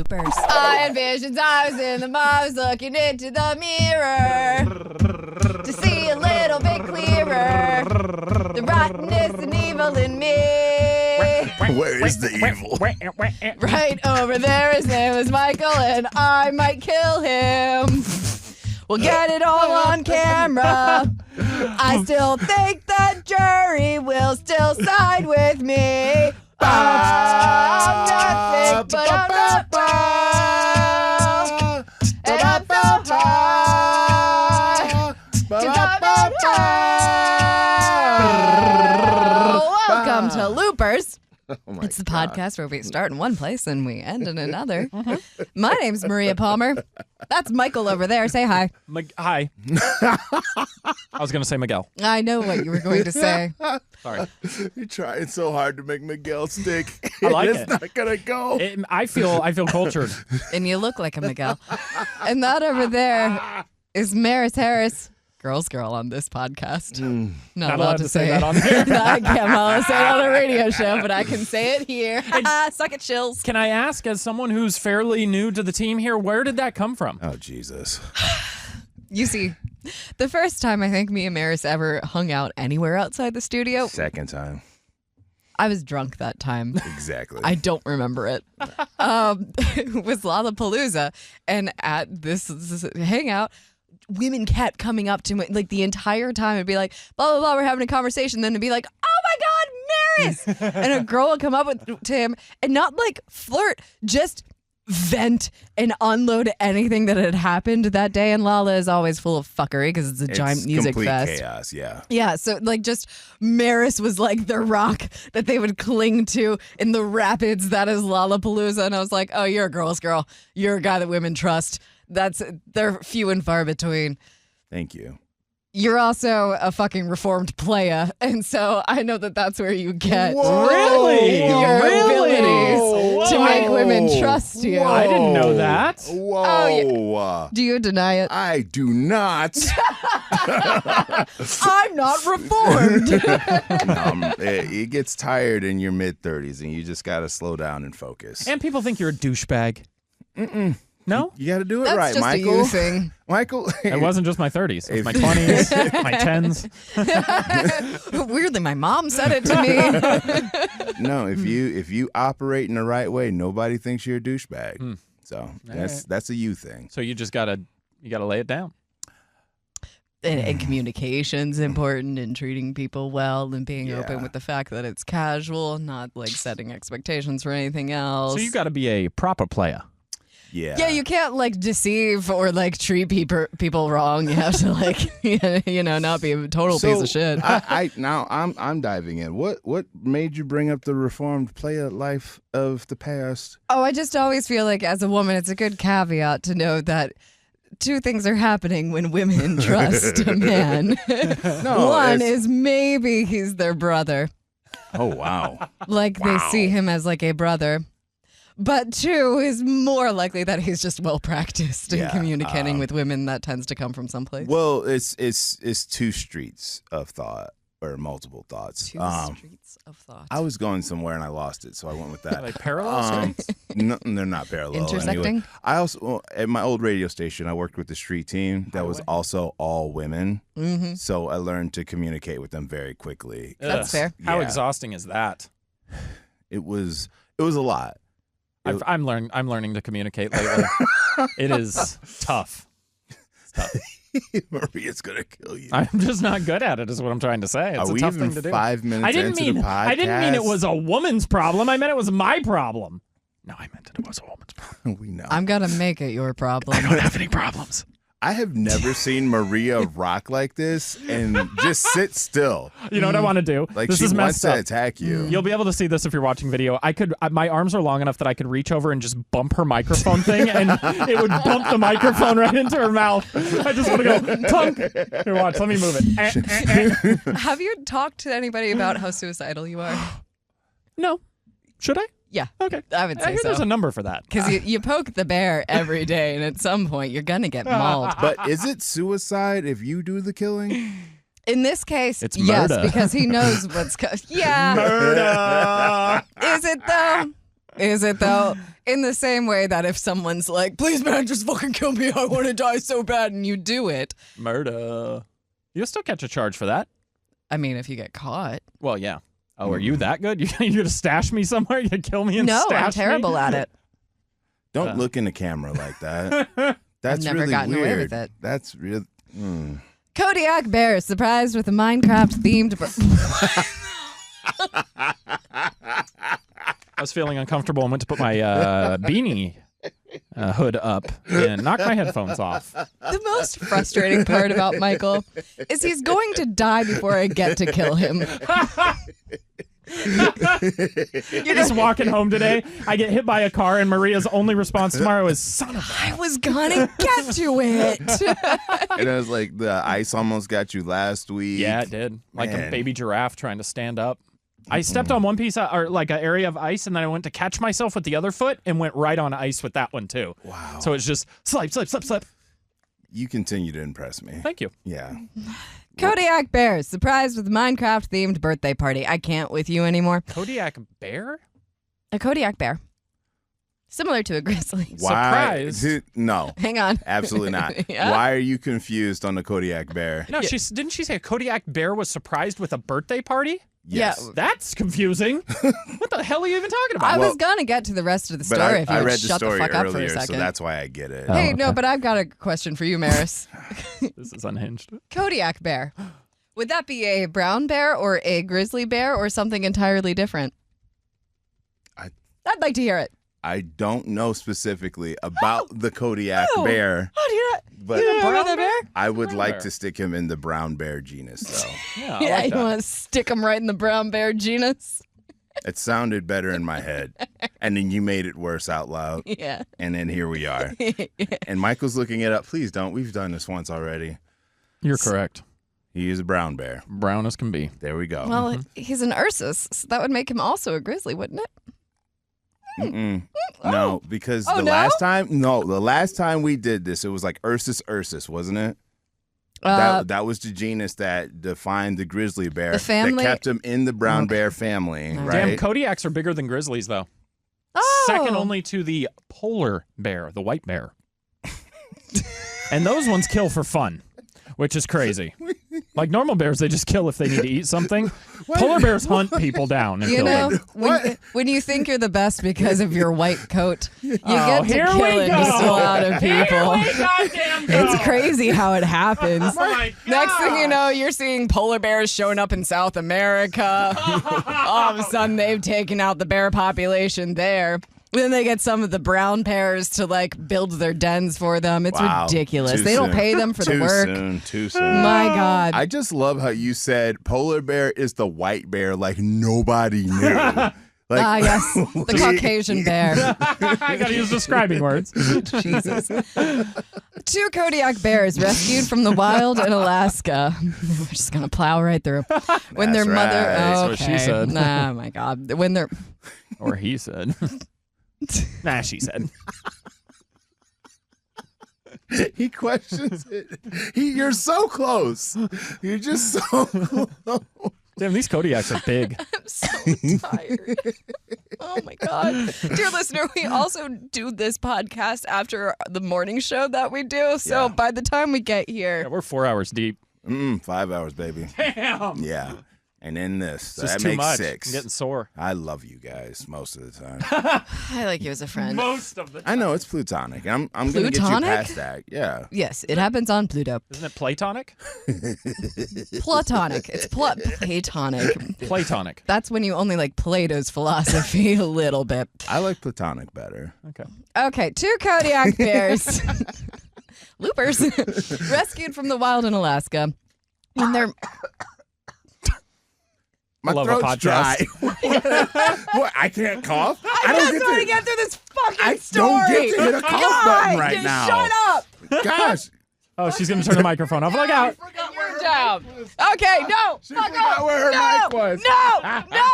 bloopers. I had visions, I was in the Mars looking into the mirror to see a little bit clearer the rottenness and evil in me. Where is the evil? Right over there, his name is Michael, and I might kill him. We'll get it all on camera. I still think the jury will still side with me. I'm not sick, but I'm not well. And I'm so high. 'Cause I'm not high. Welcome to Loopers. Oh It's the podcast where we start in one place and we end in another. My name's Maria Palmer. That's Michael over there. Say hi. Hi. I was going to say Miguel. I know what you were going to say. Sorry. You're trying so hard to make Miguel stick. I like it's it. not gonna go. I feel cultured. And you look like a Miguel. And that over there is Marris Harris. Girl's girl on this podcast. Not allowed to say that it. on here. I can't allowed to say it on a radio show, but I can say it here. Suck it, chills. Can I ask, as someone who's fairly new to the team here, where did that come from? Oh, Jesus. You see, the first time I think me and Marris ever hung out anywhere outside the studio, Second time. I was drunk that time. Exactly. I don't remember it. It was Lollapalooza, and at this hangout, women kept coming up to me like the entire time and be like, blah, blah, blah, we're having a conversation. Then it'd be like, oh my God, Marris. And a girl would come up to him and not like flirt, just vent and unload anything that had happened that day. And Lala is always full of fuckery because it's a giant music complete fest. chaos, yeah. Yeah, so like just Marris was like the rock that they would cling to in the rapids that is Lollapalooza. And I was like, oh, you're a girl's girl. You're a guy that women trust. They're few and far between. Thank you. You're also a fucking reformed playa, and so I know that that's where you get Really? your Really? abilities to make women trust you. I didn't know that. Whoa. Oh, Do you deny it? I do not. I'm not reformed. It gets tired in your mid-30s, and you just got to slow down and focus. And people think you're a douchebag. No? You got to do it That's right, just Michael. a you thing. Michael. It wasn't just my 30s. It was my 20s, my 10s. Weirdly, my mom said it to me. No, if you operate in the right way, nobody thinks you're a douchebag. So that's a you thing. So you just gotta lay it down. And communication's important, and treating people well, and being open with the fact that it's casual, not like setting expectations for anything else. So you gotta be a proper player. Yeah. You can't like deceive or like treat people wrong. You have to like not be a total piece of shit. I'm diving in. What made you bring up the reformed player life of the past? Oh, I just always feel like as a woman, it's a good caveat to know that two things are happening when women trust a man. One is maybe he's their brother. Oh, wow. Like they see him as like a brother. But two is more likely that he's just well practiced in communicating with women. That tends to come from someplace. Well, it's two streets of thought or multiple thoughts. Two streets of thought. I was going somewhere and I lost it, so I went with that. Like parallel streets? No, they're not parallel. Intersecting? Anyway. I also at my old radio station, I worked with the street team that was also all women. Mm-hmm. So I learned to communicate with them very quickly. That's fair. How exhausting is that? It was a lot. I'm learning to communicate lately. It is tough. It's tough. Maria's gonna kill you. I'm just not good at it, is what I'm trying to say. It's Are a we tough even thing to do. 5 minutes into the podcast? I didn't mean it was a woman's problem. I meant it was my problem. No, I meant it was a woman's problem. We know. I'm gonna make it your problem. I don't have any problems. I have never seen Maria rock like this and just sit still. You know what I want to do? Like this she is wants messed to up. attack you. You'll be able to see this if you're watching video. My arms are long enough that I could reach over and just bump her microphone thing, and it would bump the microphone right into her mouth. I just want to go, tunk. Here, watch. Let me move it. Have you talked to anybody about how suicidal you are? No. Should I? Yeah. Okay. I would say hear so. There's a number for that. Because you poke the bear every day, and at some point, you're going to get mauled. But is it suicide if you do the killing? In this case, It's yes, murder. because he knows what's coming. Yeah. Murder. Is it, though? Is it though? In the same way that if someone's like, please man, just fucking kill me, I want to die so bad, and you do it. Murder. You'll still catch a charge for that. I mean, if you get caught. Well, yeah. Oh, are you that good? You gonna stash me somewhere? You gonna kill me and No, stash I'm terrible me? at it. Don't look in the camera like that. That's Never really gotten weird. away with it. That's real. Kodiak Bear is surprised with a Minecraft-themed... I was feeling uncomfortable and went to put my beanie hood up and knocked my headphones off. The most frustrating part about Michael is he's going to die before I get to kill him. You're just walking home today. I get hit by a car, and Maria's only response tomorrow is, son of a... I was gonna get to it. And it was like the ice almost got you last week. Yeah, it did. Like a Man. baby giraffe trying to stand up. I stepped on one piece or like an area of ice, and then I went to catch myself with the other foot and went right on ice with that one too. Wow. So it's just slip, slip, slip, slip. You continue to impress me. Thank you. Yeah. Kodiak Bear is surprised with a Minecraft-themed birthday party. I can't with you anymore. Kodiak bear? A Kodiak Bear. Similar to a grizzly. Why? Surprise. Dude, no. Hang on. Absolutely not. Yeah? Why are you confused on the Kodiak Bear? No, didn't she say a Kodiak bear was surprised with a birthday party? Yes. Yeah. That's confusing. What the hell are you even talking I about? was gonna get to the rest of the But story if you I would read the shut the story fuck up earlier, for a so second. that's why I get it. Hey, Oh, no, okay. but I've got a question for you, Marris. This is unhinged. Kodiak Bear. Would that be a brown bear or a grizzly bear or something entirely different? I'd like to hear it. I don't know specifically about the Kodiak Bear, Oh, do you not? but You don't know about that bear? I would Brown like bear. to stick him in the brown bear genus, though. Yeah, I Yeah, like you that. want to stick him right in the brown bear genus? It sounded better in my head, and then you made it worse out loud, Yeah. and then here we are. And Michael's looking it up. Please don't. We've done this once already. You're correct. He is a brown bear. Brown as can be. There we go. Well, he's an Ursus, so that would make him also a grizzly, wouldn't it? No, because Oh, the no? last time we did this, it was like Ursus, wasn't it? That was the genus that defined the grizzly bear. The family- that kept him in the brown bear family, right? Damn, Kodiaks are bigger than grizzlies, though. Oh. Second only to the polar bear, the white bear. And those ones kill for fun, which is crazy. Like normal bears, they just kill if they need to eat something. Polar bears hunt people down and You kill know, them. when you think you're the best because of your white coat, you Oh, get to here we kill and go. slaughter people. Goddamn It's crazy how it happens. Oh my Next thing you God. know, you're seeing polar bears showing up in South America. All of a sudden, they've taken out the bear population there. Then they get some of the brown bears to like build their dens for them. It's Wow. ridiculous. Too They don't soon. pay them for the Too work. Too soon. My God. I just love how you said polar bear is the white bear like nobody knew. Like, Yes, the Caucasian bear. I gotta use describing words. Jesus. 2 Kodiak bears rescued from the wild in Alaska. We're just gonna plow right through. When their That's mother, right. That's okay. what she said. Oh my God. When they're Or he said. Nah, she said. he questions it. You're so close. You're just so close. Damn, these Kodiaks are big. I'm so tired. Oh my God. Dear listener, we also do this podcast after the morning show that we do. So Yeah. by the time we get Yeah, here, we're 4 hours deep. 5 hours, baby. Damn. Yeah. And then this. So It's just that too makes much. 6. I'm getting sore. I love you guys most of the time. I like you as a friend. Most of the time. I know it's plutonic. I'm going to get you Plutonic? past that. Yeah. Yes, it happens on Pluto. Isn't it Platonic? Platonic. It's Platonic. Platonic. That's when you only like Plato's philosophy a little bit. I like platonic better. Okay. Okay, 2 Kodiak bears, loopers, rescued from the wild in Alaska. When they're My love a throat's dry. What? I can't cough? I don't just want to get through this fucking I story. don't get to hit a cough button right just now. Shut up. Gosh. Oh, she's going to turn the microphone off. Look out. You're down. Okay, no. She fuck forgot off. where her no, mic was. No, no.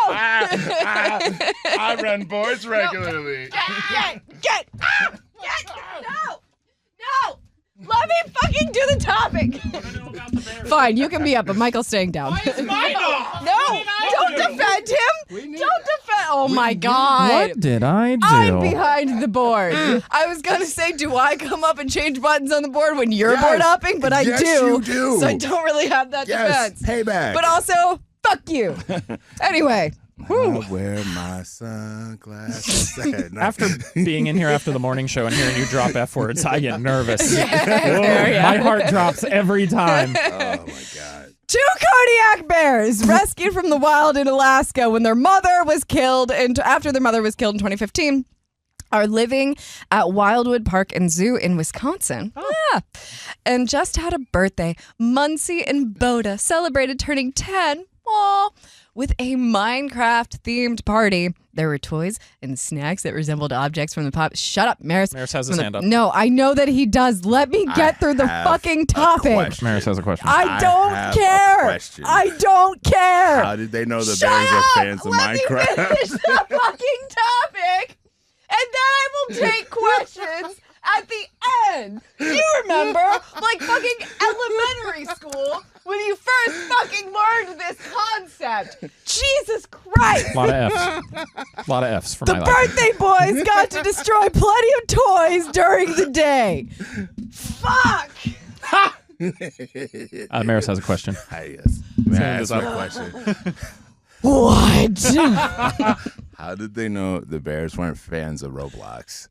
I run boards regularly. Get. No. Let me fucking do the topic. Fine, you can be up, but Michael's staying down. Why is mine off? No, don't defend him. Don't defend. Oh my God. What did I do? I'm behind the board. I was gonna say, do I come up and change buttons on the board when you're board hopping? But I Yes, do. you do. So I don't really have that defense. Payback. But also, fuck you. Anyway. I wear my sunglasses at night. After being in here after the morning show and hearing you drop F words, I get nervous. Yeah. My heart drops every time. Oh my God. 2 Kodiak bears rescued from the wild in Alaska when their mother was killed, and after their mother was killed in 2015, are living at Wildwood Park and Zoo in Wisconsin. Yeah. And just had a birthday. Muncie and Boda celebrated turning 10. Aw. With a Minecraft-themed party. There were toys and snacks that resembled objects from the pop. Shut up, Marris. Marris has his hand up. No, I know that he does. Let me get through the fucking topic. Marris has a question. I don't have care. a question. I don't care. How did they know the Shut bears up! are fans of Let me Minecraft? finish the fucking topic, and then I will take questions at the end. You remember, like fucking elementary school, when you first fucking learned this concept. Jesus Christ. A lot of Fs. A lot of Fs for The my life. birthday boys got to destroy plenty of toys during the day. Fuck. Marris has a question. Hi, yes. May I ask my question? What? How did they know the bears weren't fans of Roblox?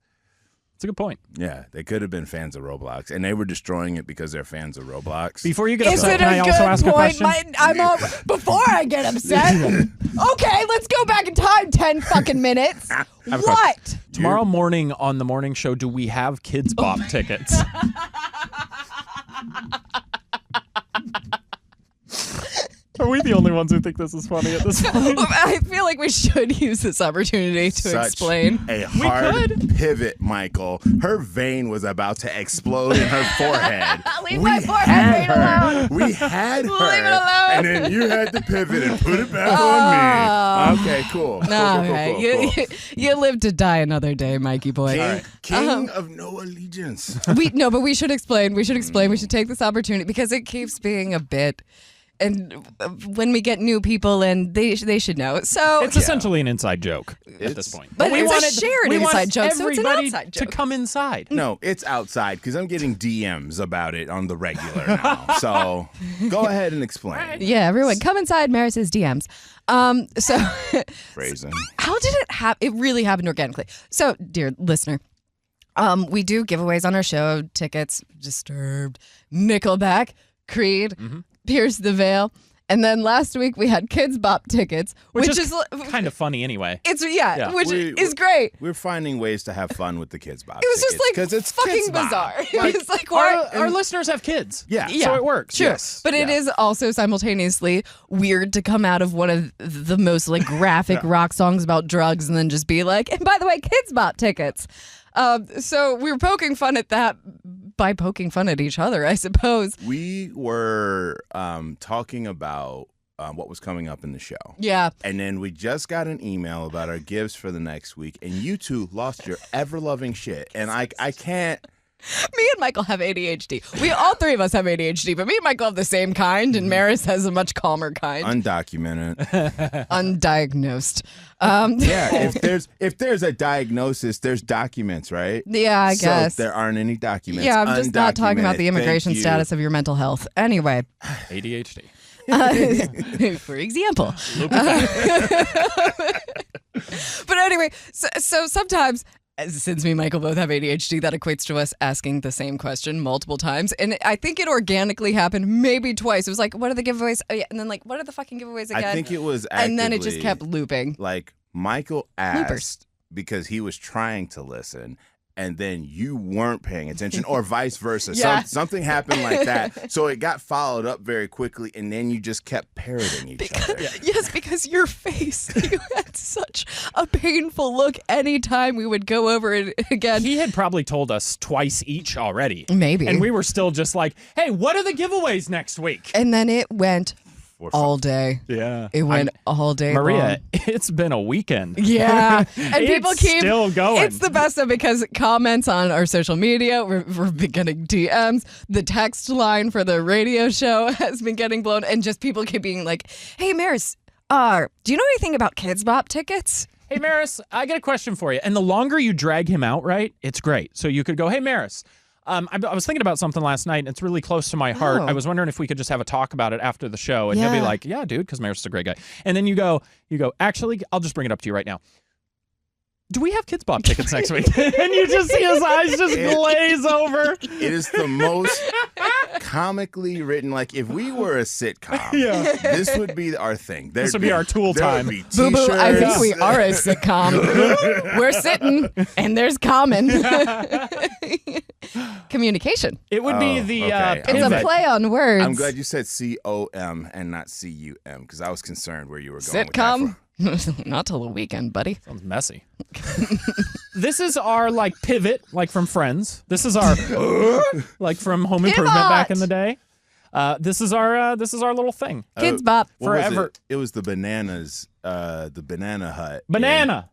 It's a good point. Yeah, they could have been fans of Roblox, and they were destroying it because they're fans of Roblox. Before you get Is upset, it can a I also good ask a point? question? Before I get upset. Okay, let's go back in time 10 fucking minutes. have a What? Tomorrow morning on the morning show, do we have Kids Bop tickets? Are we the only ones who think this is funny at this point? I feel like we should use this opportunity to Such explain. a hard pivot, Michael. Her vein was about to explode in her forehead. Leave my forehead vein alone. We had her. Leave it alone. And then you had to pivot and put it back on me. Okay, cool. No, Cool. you live to die another day, Mikey boy. King of no allegiance. But we should explain. We should take this opportunity because it keeps being a bit. And when we get new people in, they should know. So It's essentially an inside joke at this point. But we it's wanted, a shared we want inside joke, so it's an everybody outside to joke. come inside. No, it's outside because I'm getting DMs about it on the regular now. So go ahead and explain. Yeah, everyone, come inside Marris's DMs. So Phrasing. how did it happen? It really happened organically. So, dear listener, we do giveaways on our show: tickets, Disturbed, Nickelback, Creed, Pierce the Veil, and then last week we had Kids Bop tickets, which is kind of funny anyway. It's Yeah. which is great. We're finding ways to have fun with the Kids Bop. It was just like because it's fucking Kids Bop. bizarre. Like, It's like why. Our listeners have kids. Yeah. So it works. Sure. Yes. But it Yeah. is also simultaneously weird to come out of one of the most like graphic rock songs about drugs and then just be like, and by the way, Kids Bop tickets. So we were poking fun at that by poking fun at each other, I suppose. We were talking about what was coming up in the show. Yeah. And then we just got an email about our gifts for the next week, and you two lost your ever-loving shit. And I can't... Me and Michael have ADHD. We all three of us have ADHD, but me and Michael have the same kind, and Marris has a much calmer kind. Undocumented. Undiagnosed. Yeah, if there's a diagnosis, there's documents, right? Yeah, I guess. So there aren't any documents. Yeah, I'm just not talking about the Undocumented. immigration Thank you. status of your mental health. Anyway. ADHD. For example. But anyway, so sometimes, since me and Michael both have ADHD, that equates to us asking the same question multiple times. And I think it organically happened maybe twice. It was like, what are the giveaways? Oh, yeah. And then like, what are the fucking giveaways again? I think it was and then it just kept looping. Like, Michael asked Loopers. because he was trying to listen, and then you weren't paying attention, or vice versa. Yeah. Something happened like that. So it got followed up very quickly, and then you just kept parroting each other. Yes, because your face, you had such a painful look anytime we would go over it again. He had probably told us twice each already. Maybe. And we were still just like, hey, what are the giveaways next week? And then it went all day. Yeah. It went all day Maria, long. it's been a weekend. Yeah. And people It's keep still going. It's the best though because comments on our social media, we're getting DMs. The text line for the radio show has been getting blown, and just people keep being like, "Hey, Marris, do you know anything about Kids Bop tickets?" Hey, Marris, I got a question for you. And the longer you drag him out, right, it's great. So you could go, hey, Marris, I was thinking about something last night, and it's really close to my heart. Oh. I was wondering if we could just have a talk about it after the show. And he'll be Yeah. like, yeah, dude, because Marris is a great guy. And then you go, actually, I'll just bring it up to you right now. Do we have Kids Bop tickets next week? And you just see his eyes just glaze over. It is the most comically written. Like, if we were a sitcom, Yeah. this would be our thing. This would be our tool there time. would be Boo boo, I think t-shirts. we are a sitcom. We're sitting, and there's common communication. It would be Oh, the okay. It's a pivot. play on words. I'm glad you said COM and not CUM because I was concerned where you were going with that Sitcom. Not till the weekend, buddy. Sounds messy. This is our like pivot, like from Friends. This is our like from Home Improvement back in the day. This is our little thing. Kids Bop. What was Forever. it? It was the bananas, the Banana Hut. Banana.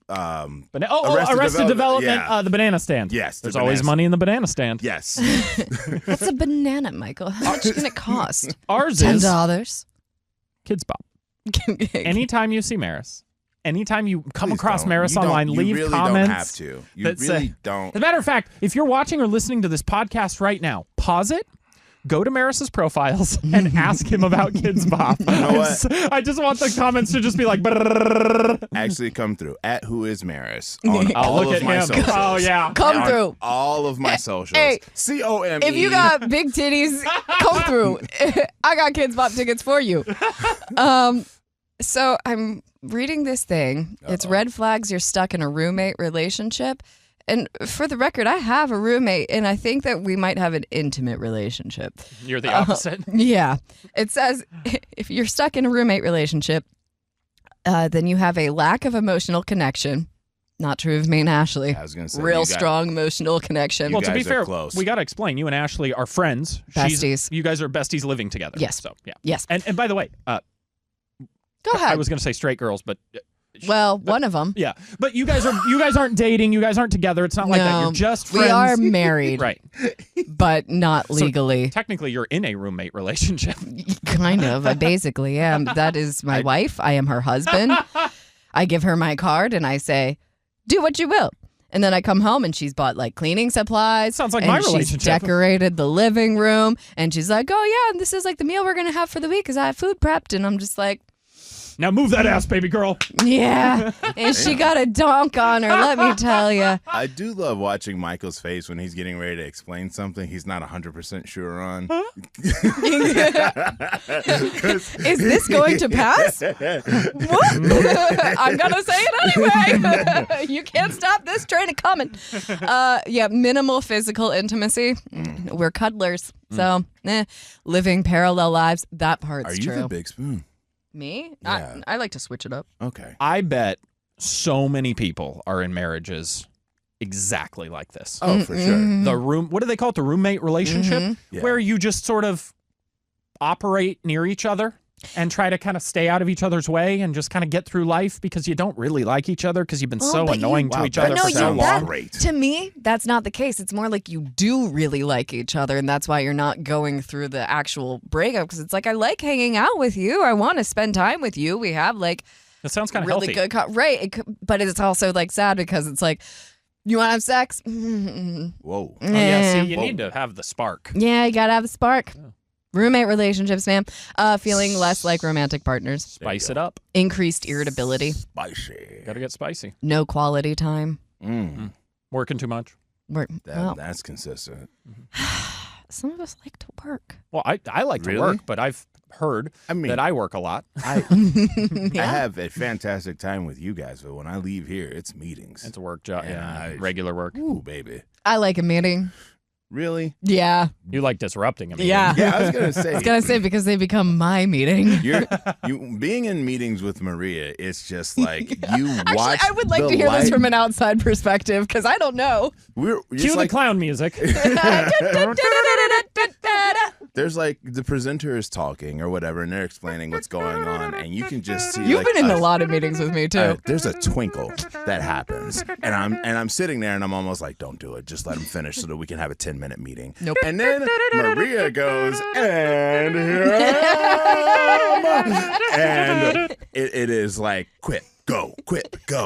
Arrested Development. Yeah. The banana stand. Yes, the There's always banana money in the banana stand. Yes. What's a banana, Michael? How much can it cost? Ours $10. is Kids Bop. Okay. Anytime you see Marris, anytime you come Please across don't. Marris You don't- online, leave you really comments. don't have to. You that say- really don't. As a matter of fact, if you're watching or listening to this podcast right now, pause it. Go to Marris's profiles and ask him about Kids Bop. know what? I just want the comments to just be like, brrrr. Actually come through at Who Is Marris on Oh, all look of at my him. socials. Oh, yeah. Come On through. all of my socials. Hey, COME. If you got big titties, come through. I got Kids Bop tickets for you. So I'm reading this thing. It's red flags you're stuck in a roommate relationship. And for the record, I have a roommate, and I think that we might have an intimate relationship. You're the opposite. Yeah. It says if you're stuck in a roommate relationship, then you have a lack of emotional connection. Not true of me and Ashley. I was gonna say, Real you got- strong emotional connection. You Well, to be guys are fair, close. we got to explain. You and Ashley are friends. Besties. You guys are besties living together. Yes. So, yeah. Yes. And by the way, Go ahead. I was going to say straight girls, but Well, one of them. yeah. But you guys aren't dating. You guys aren't together. It's not like that. No, You're just friends. We are married, Right. but not So legally. technically, you're in a roommate relationship. Kind of. I basically am. That is my wife. I am her husband. I give her my card and I say, do what you will. And then I come home and she's bought like cleaning supplies. Sounds like and my she's relationship. decorated the living room. And she's like, oh, yeah, and this is like the meal we're going to have for the week because I have food prepped. And I'm just like, Now move that ass, baby girl. yeah. And she got a donk on her, let me tell you. I do love watching Michael's face when he's getting ready to explain something he's not 100% sure on. Is this going to pass? What? I'm going to say it anyway. You can't stop this train of coming. Yeah, minimal physical intimacy. We're cuddlers. So, living parallel lives. That part's Are you true. the big spoon? Me? Yeah. I like to switch it up. Okay. I bet so many people are in marriages exactly like this. Oh, for sure. The room, what do they call it? The roommate relationship, Yeah. where you just sort of operate near each other and try to kind of stay out of each other's way and just kind of get through life because you don't really like each other because you've been Oh, so but annoying Wow, to each that other no, for you so sounds long. great. To me, that's not the case. It's more like you do really like each other, and that's why you're not going through the actual breakup. Because it's like, I like hanging out with you. I want to spend time with you. We have like That sounds kind of really healthy. good, right? But it's also like sad because it's like, you want to have sex? Whoa. Oh, yeah, see, you Whoa. need to have the spark. Yeah, you gotta have a spark. Roommate relationships, man. Feeling less like romantic partners. Spice it up. Increased irritability. Spicy. Got to get spicy. No quality time. Working too much. That's consistent. Some of us like to work. Well, I like to Really? work, but I've heard I mean, that I work a lot. I have a fantastic time with you guys, but when I leave here, it's meetings. It's a work job. Yeah, Yeah, I- regular work. Ooh, baby. I like a meeting. Really? Yeah. You like disrupting. I mean, Yeah. Yeah, I was gonna say. I was gonna say because they become my meeting. You being in meetings with Maria, it's just like you watch. Actually, I would like the to hear this light- from an outside perspective because I don't know. We're Cue just the like clown music. there's like the presenter is talking or whatever, and they're explaining what's going on, and you can just see. You've like, been in a lot of meetings with me too. There's a twinkle that happens, and I'm sitting there, and I'm almost like, don't do it, just let him finish so that we can have a 10-minute meeting. Nope. And then Maria goes, and here I am. And it is like, quit, go.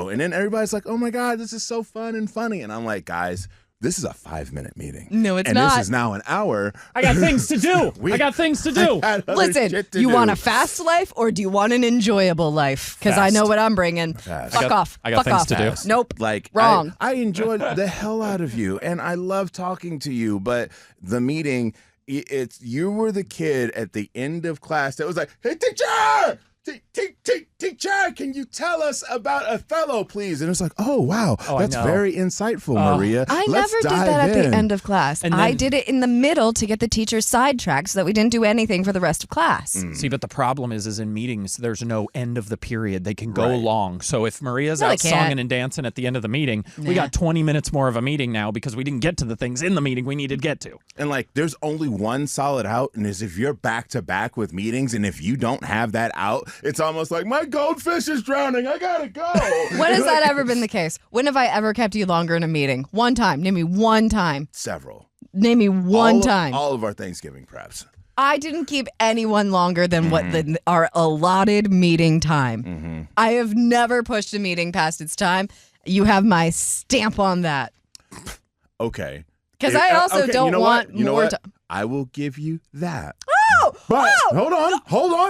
And then everybody's like, oh my God, this is so fun and funny. And I'm like, guys, this is a 5-minute meeting. No, it's and not. This is now an hour. I got things to do. I got things to do. Listen, you want a fast life or do you want an enjoyable life? Because I know what I'm bringing. Fuck off. I got things to do. Nope. Like, wrong. I enjoyed the hell out of you, and I love talking to you, but the meeting, you were the kid at the end of class that was like, hey, teacher! Teacher, can you tell us about Othello, please? And it's like, oh, wow, that's very insightful, Maria. I Let's never did dive that at in. the end of class. And I then- did it in the middle to get the teacher sidetracked so that we didn't do anything for the rest of class. See, but the problem is in meetings, there's no end of the period. They can go Right. long. So if Maria's No, they out can't. songing and dancing at the end of the meeting, we got 20 minutes more of a meeting now because we didn't get to the things in the meeting we needed to get to. And like, there's only one solid out, and is if you're back to back with meetings, and if you don't have that out, it's almost like my goldfish is drowning. I gotta go. When has that ever been the case? When have I ever kept you longer in a meeting? One time. Name me one time. Several. Name me one time. All of our Thanksgiving preps. I didn't keep anyone longer than what our allotted meeting time. I have never pushed a meeting past its time. You have my stamp on that. Okay. Because I also Okay, don't you know want what? You know more what? time. I will give you that. Oh! But oh, hold on.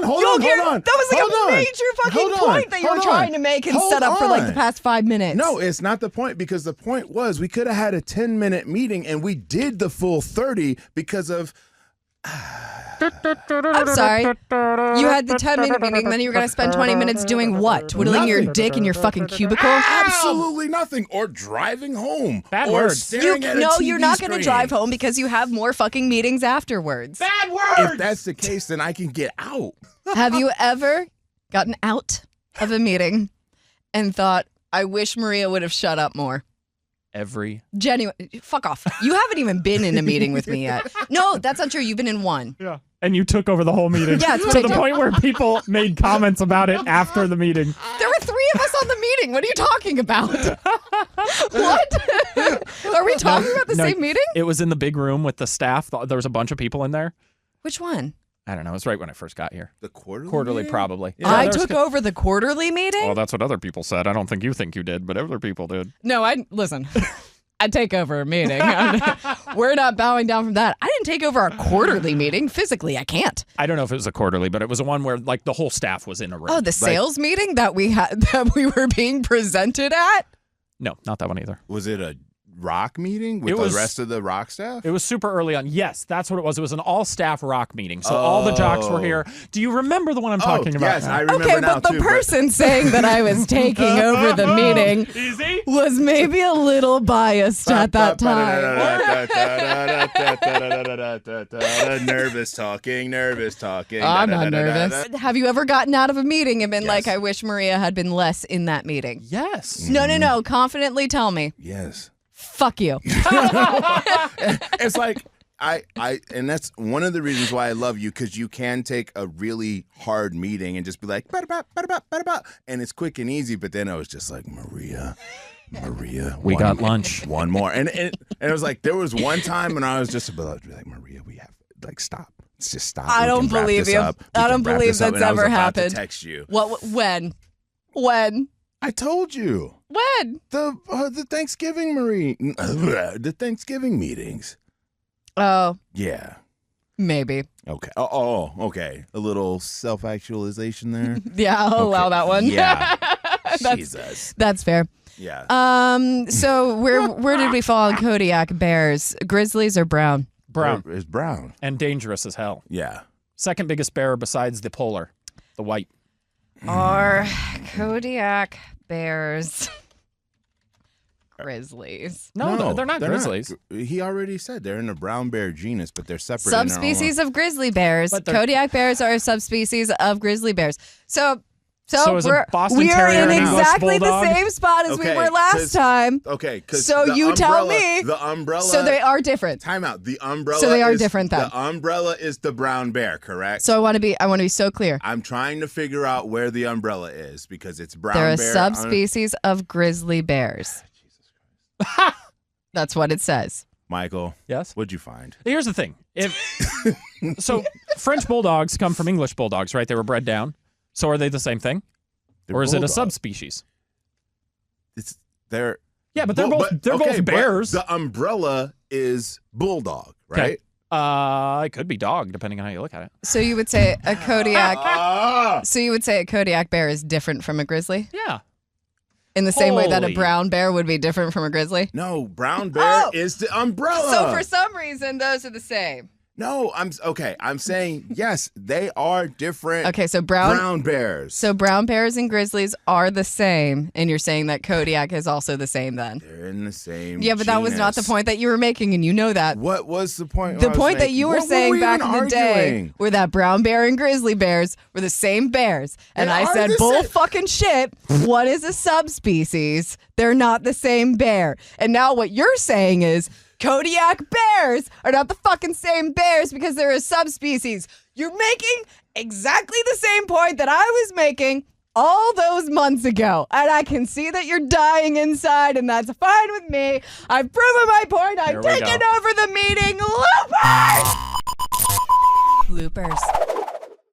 That was like hold a on, major fucking hold on, point that you were hold trying on, to make and hold set up for like the on. past 5 minutes. No, it's not the point, because the point was we could have had a 10-minute meeting and we did the full 30 because of I'm sorry. You had the 10-minute meeting, then you were going to spend 20 minutes doing what? Twiddling your Nothing. dick in your fucking cubicle? absolutely nothing, or driving home, Bad or words. staring at a No, TV you're not going to screen. drive home because you have more fucking meetings afterwards. Bad words! If that's the case, then I can get out. Have you ever gotten out of a meeting and thought, I wish Maria would have shut up more? Every Genuine. Fuck off. You haven't even been in a meeting with me yet. No, that's not true. You've been in one. Yeah. And you took over the whole meeting. Yeah, that's what to I the did. point where people made comments about it after the meeting. There were 3 of us on the meeting. What are you talking about? What? Are we talking about the No, same meeting? It was in the big room with the staff. There was a bunch of people in there. Which one? I don't know. It was right when I first got here. The quarterly? Quarterly, meeting? probably. I took over the quarterly meeting? Well, that's what other people said. I don't think you did, but other people did. No, listen. I take over a meeting. We're not bowing down from that. I didn't take over a quarterly meeting. Physically, I can't. I don't know if it was a quarterly, but it was a one where like the whole staff was in a room. Oh, the sales meeting that we had that we were being presented at? No, not that one either. Was it a rock meeting with It was- the rest of the rock staff? It was super early on. Yes, that's what it was. It was an all-staff rock meeting. So all the jocks were here. Do you remember the one I'm talking about? Yes, I remember Okay, now but the too. person saying that I was taking over the meeting Easy? was maybe a little biased at that time. Nervous talking. I'm not nervous. Have you ever gotten out of a meeting and been Yes. like, I wish Maria had been less in that meeting? Yes. No. Confidently tell me. Yes. Fuck you. It's like and that's one of the reasons why I love you, because you can take a really hard meeting and just be like, "Ba-da-ba, and it's quick and easy. But then I was just like, Maria, We got lunch. one more, and it was like there was one time when I was just about to be like, Maria, we have stop. Let's just stop. I We don't can wrap believe this you. up. We I can don't wrap believe this up. that's And I was ever about to happened. text you. What? When? I told you. When? The Thanksgiving the Thanksgiving meetings. Oh, Yeah. maybe. Okay. Oh, okay. A little self-actualization there. Yeah, I'll allow that one. Yeah. That's- Jesus. That's fair. Yeah. So where did we fall on Kodiak Bears? Grizzlies or Brown? Brown. It's brown. And dangerous as hell. Yeah. Second biggest bear besides the polar, the white. Are Kodiak Bears Grizzlies? No, they're not grizzlies. He already said they're in the brown bear genus, but they're separate. in their own- Subspecies of grizzly bears. But they're- Kodiak bears are a subspecies of grizzly bears. So So is a Boston we're Terrier in an English exactly the Bulldog? same spot as we were last time. Okay, So you tell me. The umbrella. So they are different. Time out. The umbrella. So they are different then. The umbrella is the brown bear, correct? So I want to be so clear. I'm trying to figure out where the umbrella is because it's brown They're a bear. subspecies of grizzly bears. That's what it says. Michael. Yes. What'd you find? Here's the thing. So French Bulldogs come from English Bulldogs, right? They were bred down. So are they the same thing? They're Or is it a bulldogs. subspecies? They're Yeah, but they're both bears. The umbrella is bulldog, right? It could be dog, depending on how you look at it. So you would say a Kodiak. Ah! So you would say a Kodiak bear is different from a grizzly? Yeah. In the same way that a Holy. brown bear would be different from a grizzly? No, brown bear Oh! is the umbrella. So for some reason, those are the same. No, I'm saying yes, they are different. Okay, so brown bears. So brown bears and grizzlies are the same, and you're saying that Kodiak is also the same then? They're in the same. Yeah, but that was not the genus. point that you were making, and you know that. What was the point? The I was point that making? you were What saying we back even in the day arguing? were that brown bear and grizzly bears were the same bears. And They I are said, the bull same- fucking shit. What is a subspecies? They're not the same bear. And now what you're saying is Kodiak bears are not the fucking same bears because they're a subspecies. You're making exactly the same point that I was making all those months ago. And I can see that you're dying inside, and that's fine with me. I've proven my point. I've There we taken go. over the meeting. Loopers! Loopers.